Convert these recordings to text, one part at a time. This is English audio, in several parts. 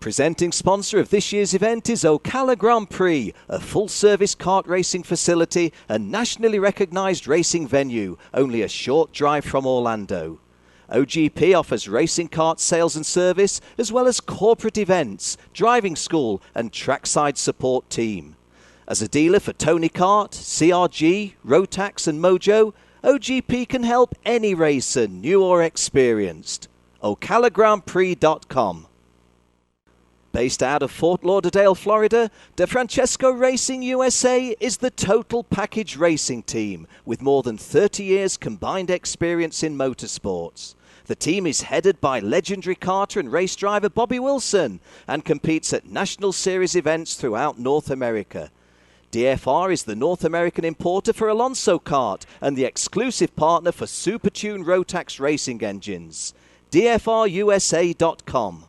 Presenting sponsor of this year's event is Ocala Grand Prix, a full-service kart racing facility and nationally recognised racing venue, only a short drive from Orlando. OGP offers racing kart sales and service, as well as corporate events, driving school and trackside support team. As a dealer for Tony Kart, CRG, Rotax and Mojo, OGP can help any racer, new or experienced. OcalaGrandPrix.com. Based out of Fort Lauderdale, Florida, DeFrancesco Racing USA is the total package racing team with more than 30 years combined experience in motorsports. The team is headed by legendary karter and race driver Bobby Wilson and competes at National Series events throughout North America. DFR is the North American importer for Alonso Kart and the exclusive partner for Supertune Rotax racing engines. DFRUSA.com.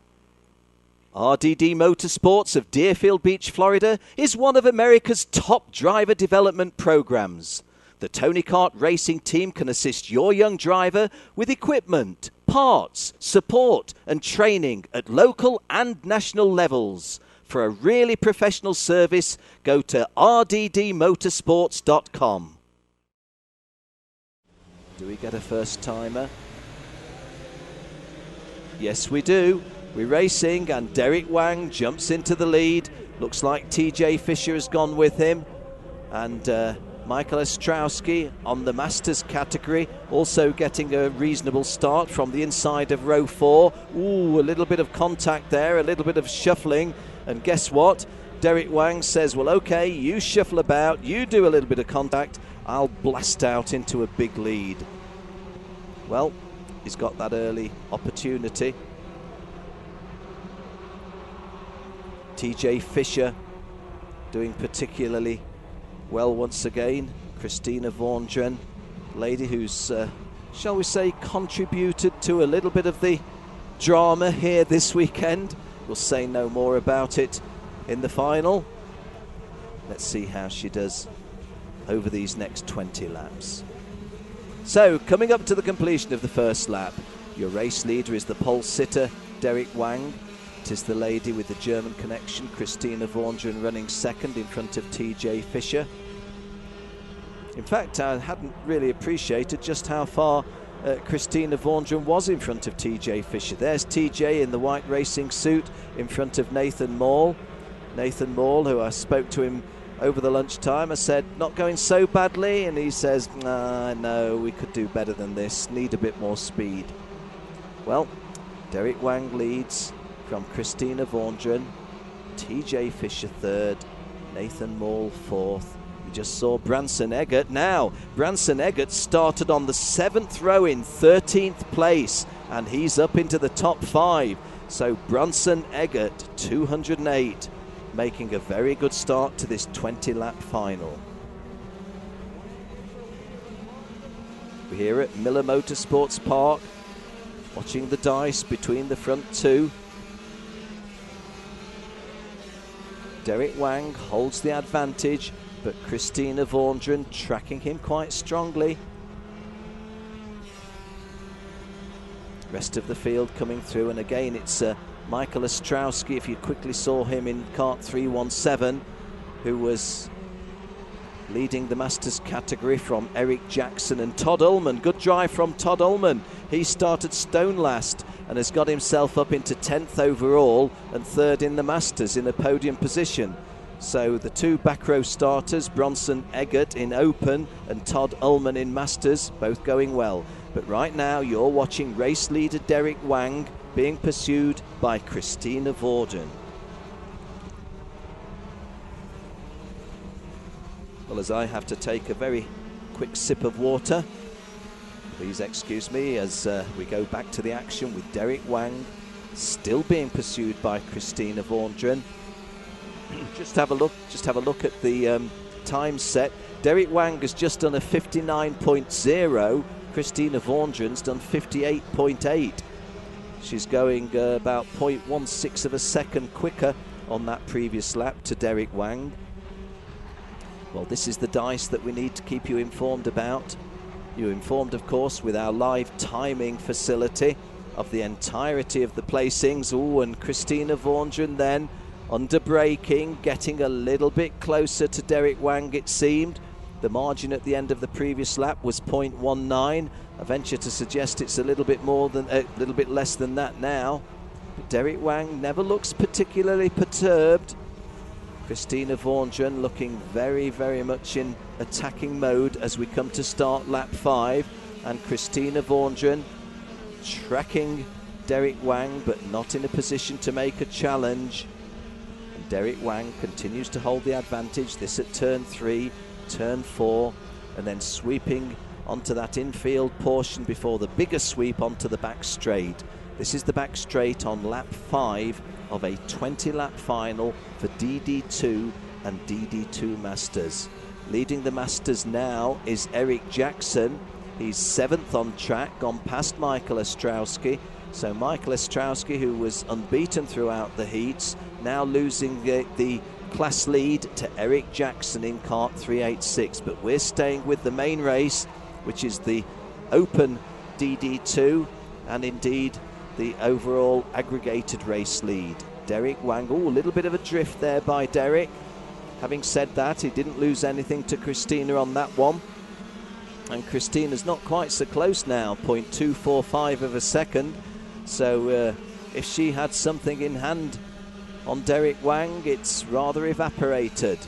RDD Motorsports of Deerfield Beach, Florida is one of America's top driver development programs. The Tony Kart racing team can assist your young driver with equipment, parts, support and training at local and national levels. For a really professional service, go to rddmotorsports.com. Do we get a first timer? Yes, we do. We're racing and Derek Wang jumps into the lead. Looks like TJ Fisher has gone with him. And Michael Ostrowski on the Masters category also getting a reasonable start from the inside of row 4. Ooh, a little bit of contact there, a little bit of shuffling. And guess what? Derek Wang says, well, okay, you shuffle about, you do a little bit of contact, I'll blast out into a big lead. Well, he's got that early opportunity. TJ Fisher doing particularly well once again. Christina Vaughan, lady who's, shall we say, contributed to a little bit of the drama here this weekend. We'll say no more about it in the final. Let's see how she does over these next 20 laps. So, coming up to the completion of the first lap, your race leader is the pole sitter, Derek Wang. It is the lady with the German connection, Christina Vaughan, running second in front of TJ Fisher. In fact, I hadn't really appreciated just how far Christina Vaughan was in front of TJ Fisher. There's TJ in the white racing suit in front of Nathan Maul. Nathan Maul, who I spoke to him over the lunchtime, I said, not going so badly, and he says, no, we could do better than this, need a bit more speed. Well, Derek Wang leads from Christina Vaughan, TJ Fisher third, Nathan Maul fourth. We just saw Branson Eggert. Now, Branson Eggert started on the 7th row in 13th place, and he's up into the top 5. So Branson Eggert, 208, making a very good start to this 20-lap final. We're here at Miller Motorsports Park, watching the dice between the front two. Derek Wang holds the advantage, but Christina Vaughan tracking him quite strongly. Rest of the field coming through, and again it's Michael Ostrowski, if you quickly saw him in kart 317, who was leading the Masters category from Eric Jackson and Todd Ullman. Good drive from Todd Ullman. He started stone last and has got himself up into 10th overall and 3rd in the Masters in a podium position. So the two back row starters, Bronson Eggert in Open and Todd Ullman in Masters, both going well. But right now you're watching race leader Derek Wang being pursued by Christina Vaughan. Well, as I have to take a very quick sip of water, please excuse me as we go back to the action with Derek Wang still being pursued by Christina Vaughan. Just have a look at the time set. Derek Wang has just done a 59.0. Christina Vaughan's done 58.8. She's going about 0.16 of a second quicker on that previous lap to Derek Wang. Well, this is the dice that we need to keep you informed about. You're informed, of course, with our live timing facility. of the entirety of the placings. Oh, and Christina Vaughan then under braking, getting a little bit closer to Derek Wang, it seemed. The margin at the end of the previous lap was 0.19. I venture to suggest it's a little bit less than that now. But Derek Wang never looks particularly perturbed. Christina Vaughan looking very, very much in attacking mode as we come to start lap 5. And Christina Vaughan tracking Derek Wang, but not in a position to make a challenge. And Derek Wang continues to hold the advantage. This at turn 3, turn 4, and then sweeping onto that infield portion before the bigger sweep onto the back straight. This is the back straight on lap 5 of a 20-lap final for DD2 and DD2 Masters. Leading the Masters now is Eric Jackson. He's 7th on track, gone past Michael Ostrowski. So Michael Ostrowski, who was unbeaten throughout the heats, now losing the class lead to Eric Jackson in Kart 386. But we're staying with the main race, which is the Open DD2, and indeed the overall aggregated race lead. Derek Wang, a little bit of a drift there by Derek. Having said that, he didn't lose anything to Christina on that one. And Christina's not quite so close now, 0.245 of a second. So if she had something in hand on Derek Wang, it's rather evaporated.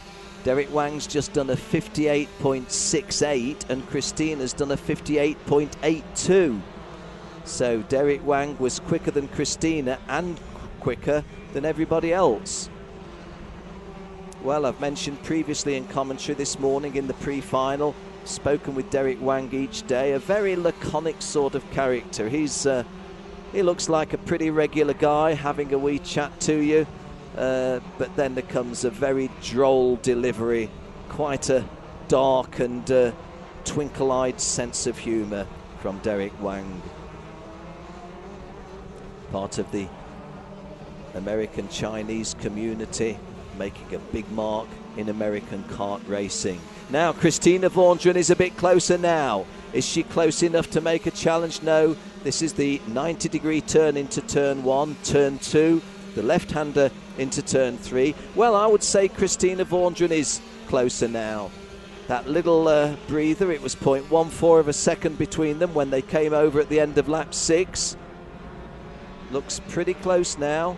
Derek Wang's just done a 58.68 and Christina's done a 58.82. So Derek Wang was quicker than Christina and quicker than everybody else. Well, I've mentioned previously in commentary this morning in the pre-final, spoken with Derek Wang each day, a very laconic sort of character. He looks like a pretty regular guy having a wee chat to you, but then there comes a very droll delivery, quite a dark and twinkle-eyed sense of humour from Derek Wang. Part of the American Chinese community, making a big mark in American kart racing. Now Christina Vaughan is a bit closer now. Is she close enough to make a challenge? No. This is the 90-degree turn into turn 1, turn 2, the left-hander into turn 3. Well, I would say Christina Vaughan is closer now. That little breather, it was 0.14 of a second between them when they came over at the end of lap 6. Looks pretty close now,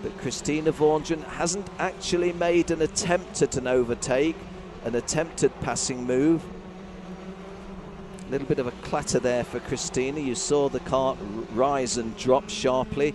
but Christina Vaughan hasn't actually made an attempt at an overtake, an attempted passing move. A little bit of a clatter there for Christina. You saw the kart rise and drop sharply.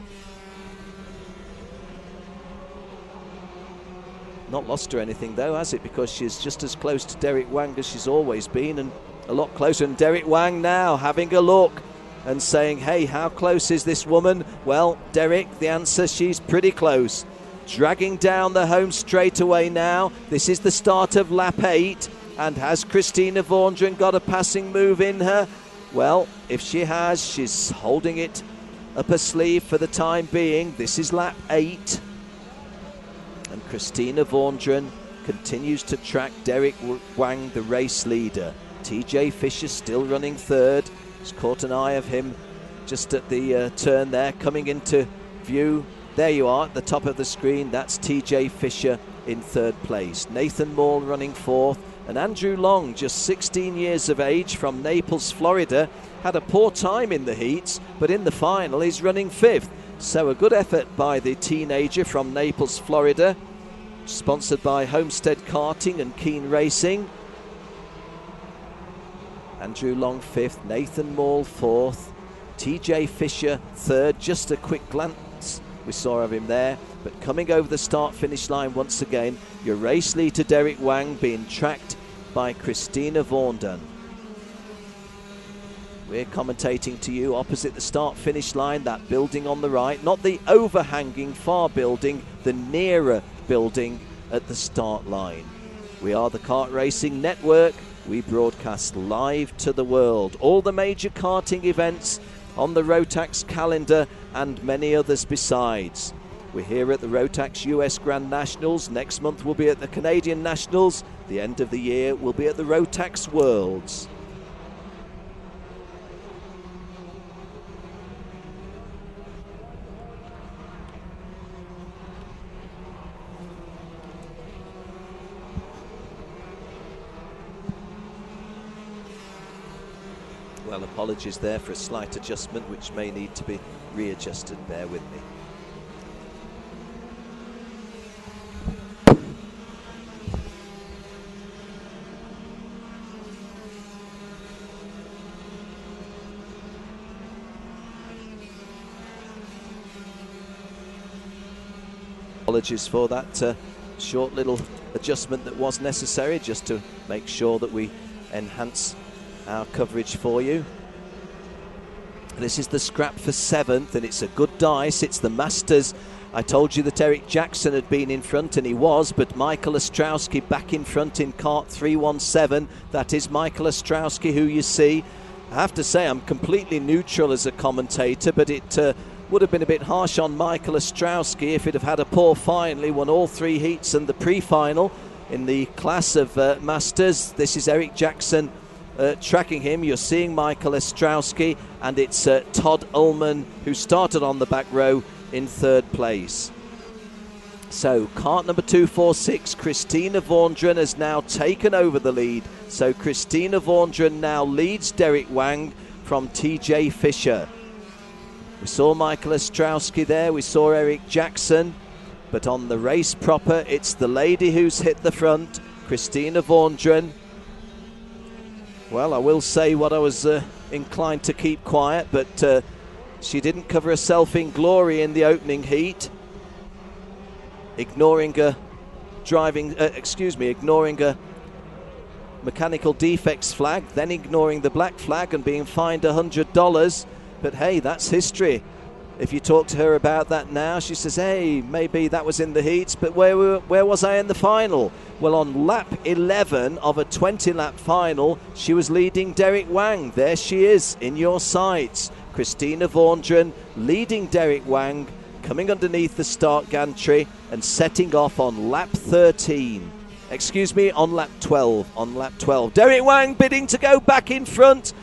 Not lost her anything though, has it? Because she's just as close to Derek Wang as she's always been, and a lot closer. And Derek Wang now having a look and saying, hey, how close is this woman? Well, Derek, the answer, she's pretty close. Dragging down the home straightaway now. This is the start of lap 8. And has Christina Vaughan got a passing move in her? Well, if she has, she's holding it up her sleeve for the time being. This is lap 8. And Christina Vaughan continues to track Derek Wang, the race leader. TJ Fisher still running third. Just caught an eye of him just at the turn there, coming into view. There you are at the top of the screen. That's TJ Fisher in third place. Nathan Moore running fourth. And Andrew Long, just 16 years of age, from Naples, Florida, had a poor time in the heats, but in the final he's running fifth. So a good effort by the teenager from Naples, Florida, sponsored by Homestead Karting and Keen Racing. Andrew Long fifth, Nathan Moore fourth, TJ Fisher third. Just a quick glance we saw of him there, but coming over the start-finish line once again, your race leader Derek Wang being tracked by Christina Vaughan. We're commentating to you opposite the start-finish line, that building on the right, not the overhanging far building, the nearer building at the start line. We are the Kart Racing Network. We broadcast live to the world. All the major karting events on the Rotax calendar and many others besides. We're here at the Rotax US Grand Nationals. Next month we'll be at the Canadian Nationals. The end of the year we'll be at the Rotax Worlds. Well, apologies there for a slight adjustment which may need to be readjusted. Bear with me. Apologies for that short little adjustment that was necessary, just to make sure that we enhance our coverage for you. This is the scrap for 7th, and it's a good dice. It's the Masters. I told you that Eric Jackson had been in front, and he was, but Michael Ostrowski back in front in Kart 317. That is Michael Ostrowski who you see. I have to say I'm completely neutral as a commentator, but it would have been a bit harsh on Michael Ostrowski if he'd have had a poor final. He won all 3 heats and the pre-final in the class of Masters. This is Eric Jackson tracking him. You're seeing Michael Ostrowski, and it's Todd Ullman who started on the back row in 3rd place. So kart number 246, Christina Vaughan has now taken over the lead. So Christina Vaughan now leads Derek Wang from TJ Fisher. We saw Michael Ostrowski there, we saw Eric Jackson, but on the race proper, it's the lady who's hit the front, Christina Vaughan. Well, I will say what I was inclined to keep quiet, but she didn't cover herself in glory in the opening heat, ignoring a mechanical defects flag, then ignoring the black flag and being fined $100. But hey, that's history. If you talk to her about that now, she says, hey, maybe that was in the heats, but where was I in the final? Well, on lap 11 of a 20-lap final, she was leading Derek Wang. There she is in your sights. Christina Vaughan leading Derek Wang, coming underneath the start gantry and setting off on lap 13. Excuse me, on lap 12. On lap 12. Derek Wang bidding to go back in front.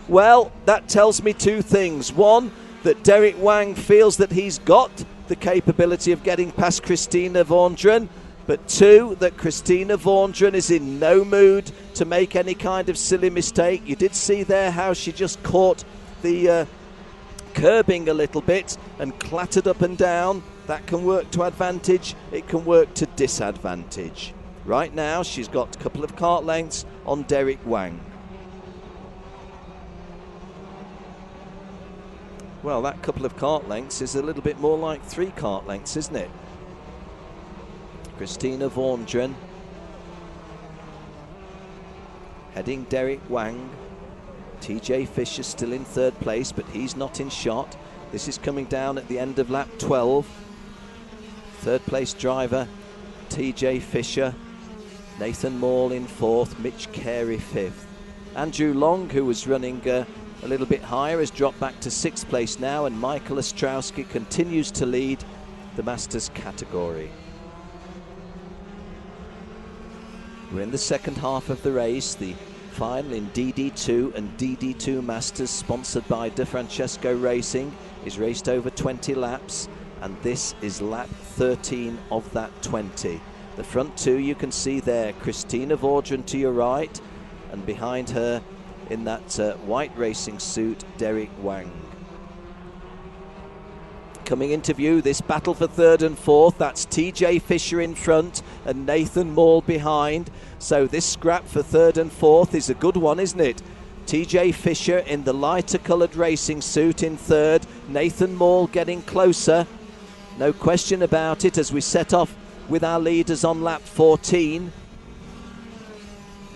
Well, that tells me 2 things. One, that Derek Wang feels that he's got the capability of getting past Christina Vaughan, but 2, that Christina Vaughan is in no mood to make any kind of silly mistake. You did see there how she just caught the curbing a little bit and clattered up and down. That can work to advantage, it can work to disadvantage. Right now, she's got a couple of kart lengths on Derek Wang. Well, that couple of kart lengths is a little bit more like 3 kart lengths, isn't it? Christina Vaughan heading Derek Wang. TJ Fisher still in 3rd place, but he's not in shot. This is coming down at the end of lap 12. 3rd place driver, TJ Fisher. Nathan Maul in 4th, Mitch Carey 5th. Andrew Long, who was running a little bit higher, has dropped back to 6th place now, and Michael Ostrowski continues to lead the Masters category. We're in the second half of the race, the final in DD2 and DD2 Masters, sponsored by De Francesco Racing, is raced over 20 laps, and this is lap 13 of that 20. The front 2 you can see there, Christina Vaughan to your right, and behind her in that white racing suit, Derek Wang. Coming into view, this battle for 3rd and 4th, that's TJ Fisher in front and Nathan Maul behind. So this scrap for 3rd and 4th is a good one, isn't it? TJ Fisher in the lighter coloured racing suit in 3rd, Nathan Maul getting closer. No question about it as we set off with our leaders on lap 14.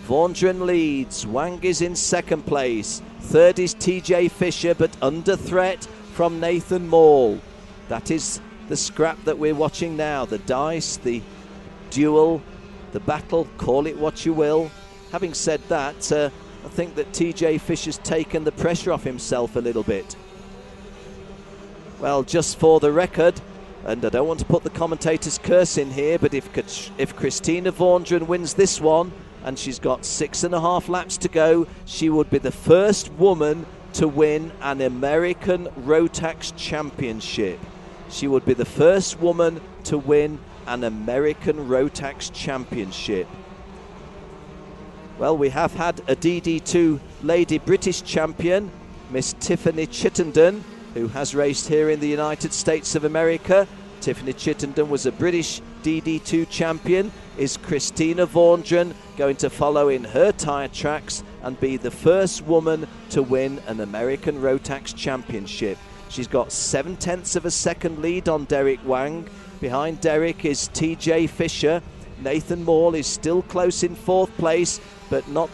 Vaughan leads, Wang is in 2nd place, 3rd is TJ Fisher, but under threat from Nathan Maul. That is the scrap that we're watching now, the dice, the duel, the battle, call it what you will. Having said that, I think that TJ Fisher's taken the pressure off himself a little bit. Well, just for the record, and I don't want to put the commentator's curse in here, but if Christina Vaughan wins this one, and she's got 6.5 laps to go, she would be the first woman to win an American Rotax Championship. She would be the first woman to win an American Rotax Championship. Well, we have had a DD2 Lady British champion, Miss Tiffany Chittenden, who has raced here in the United States of America. Tiffany Chittenden was a British DD2 champion. Is Christina Vaughan going to follow in her tyre tracks and be the first woman to win an American Rotax championship? She's got 0.7 of a second lead on Derek Wang. Behind Derek is TJ Fisher. Nathan Maul is still close in 4th place, but not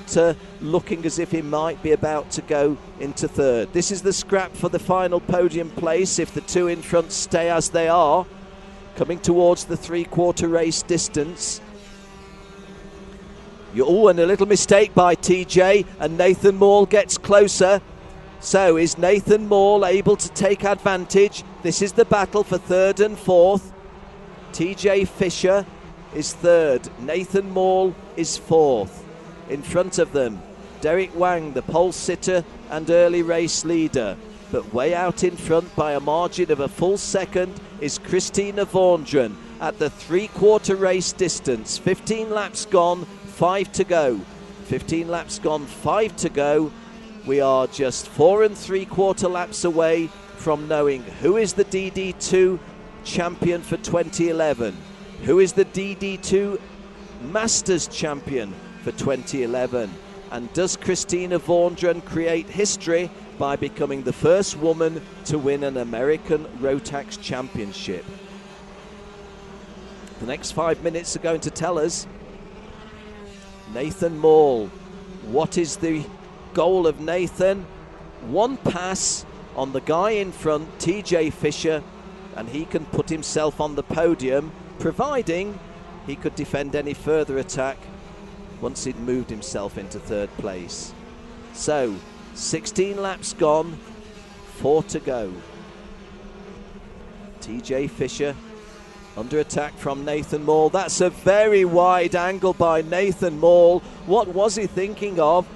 looking as if he might be about to go into 3rd. This is the scrap for the final podium place if the two in front stay as they are, coming towards the 3/4 race distance. Oh, and a little mistake by TJ, and Nathan Maul gets closer. So is Nathan Maul able to take advantage? This is the battle for 3rd and 4th. TJ Fisher is 3rd. Nathan Maul is 4th. In front of them, Derek Wang, the pole sitter and early race leader. But way out in front by a margin of a full second is Christina Vaughan at the 3/4 race distance. 15 laps gone, 5 to go. 15 laps gone, 5 to go. We are just 4 3/4 laps away from knowing who is the DD2 champion for 2011. Who is the DD2 Masters champion for 2011? And does Christina Vaughan create history by becoming the first woman to win an American Rotax championship? The next 5 minutes are going to tell us. Nathan Maul, what is the goal of Nathan? One pass on the guy in front, TJ Fisher, and he can put himself on the podium, providing he could defend any further attack once he'd moved himself into 3rd place. So 16 laps gone, 4 to go. TJ Fisher under attack from Nathan Maul. That's a very wide angle by Nathan Maul. What was he thinking of?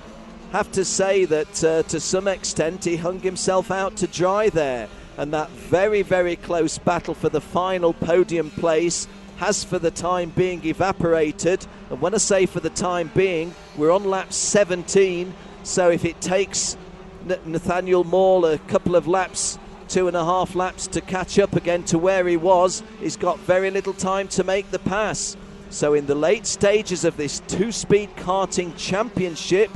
Have to say that to some extent he hung himself out to dry there, and that very, very close battle for the final podium place has for the time being evaporated. And when I say for the time being, we're on lap 17, so if it takes Nathaniel Maul a couple of laps, 2.5 laps to catch up again to where he was, he's got very little time to make the pass. So in the late stages of this two-speed karting championship,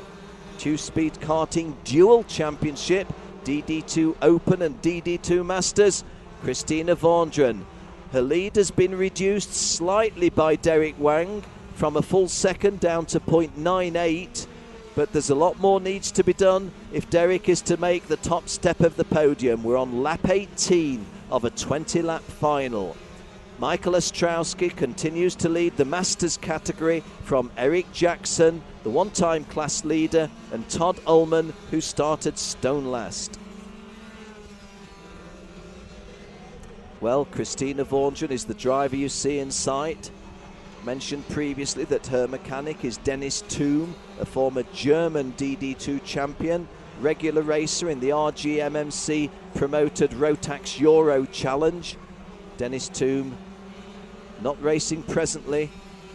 two-speed karting dual championship, DD2 Open and DD2 Masters, Christina Vaughan. Her lead has been reduced slightly by Derek Wang from a full second down to 0.98, but there's a lot more needs to be done if Derek is to make the top step of the podium. We're on lap 18 of a 20-lap final. Michael Ostrowski continues to lead the Masters category from Eric Jackson, the one-time class leader, and Todd Ullman, who started stone last. Well, Christina Vaughan is the driver you see in sight. Mentioned previously that her mechanic is Dennis Thum, a former German DD2 champion, regular racer in the RGMMC promoted Rotax Euro Challenge. Dennis Thum not racing presently,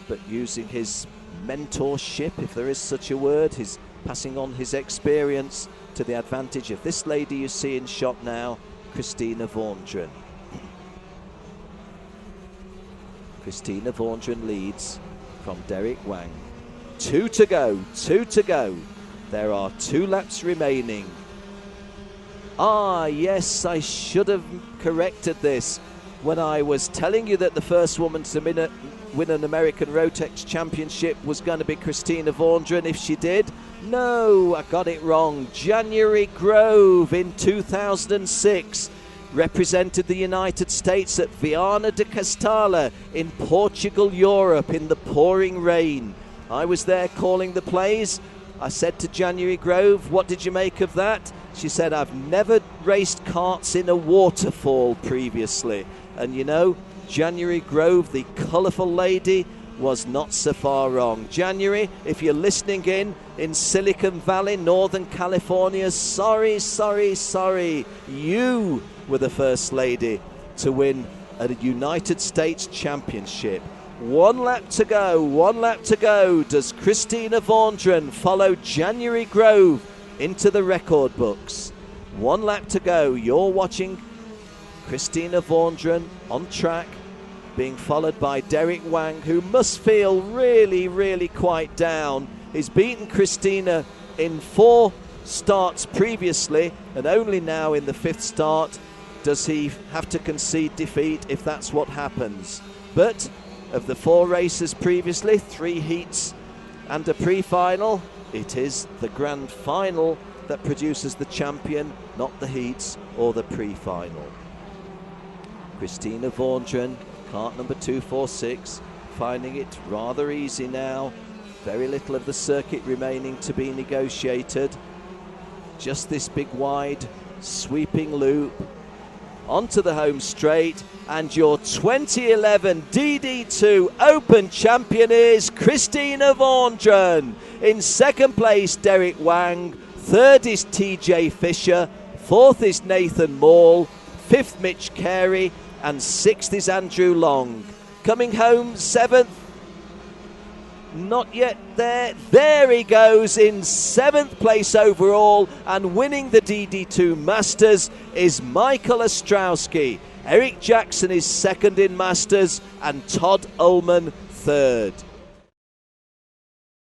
but using his mentorship, if there is such a word, his passing on his experience to the advantage of this lady you see in shot now, Christina Vaughan. Christina Vaughan leads from Derek Wang. 2 to go, 2 to go. There are 2 laps remaining. Ah, yes, I should have corrected this when I was telling you that the first woman to win an American Rotax championship was going to be Christina Vaughan. If she did, no, I got it wrong. January Grove in 2006 represented the United States at Viana de Castalla in Portugal, Europe, in the pouring rain. I was there calling the plays. I said to January Grove, what did you make of that? She said, I've never raced karts in a waterfall previously. And you know, January Grove, the colourful lady, was not so far wrong. January, if you're listening in Silicon Valley, Northern California, sorry, sorry, sorry. You were the first lady to win a United States championship. 1 lap to go, 1 lap to go. Does Christina Vaughan follow January Grove into the record books? 1 lap to go. You're watching Christina Vaughan on track, being followed by Derek Wang, who must feel really, really quite down. He's beaten Christina in 4 starts previously, and only now in the 5th start does he have to concede defeat if that's what happens. But of the 4 races previously, 3 heats and a pre-final, it is the grand final that produces the champion, not the heats or the pre-final. Christina Vaughan, kart number 246, finding it rather easy now. Very little of the circuit remaining to be negotiated. Just this big wide sweeping loop onto the home straight, and your 2011 DD2 Open champion is Christina Vaughan. In 2nd place, Derek Wang. 3rd is TJ Fisher. 4th is Nathan Maul. 5th, Mitch Carey. And 6th is Andrew Long. Coming home 7th, not yet there. There he goes in 7th place overall, and winning the DD2 Masters is Michael Ostrowski. Eric Jackson is 2nd in Masters, and Todd Ullman 3rd.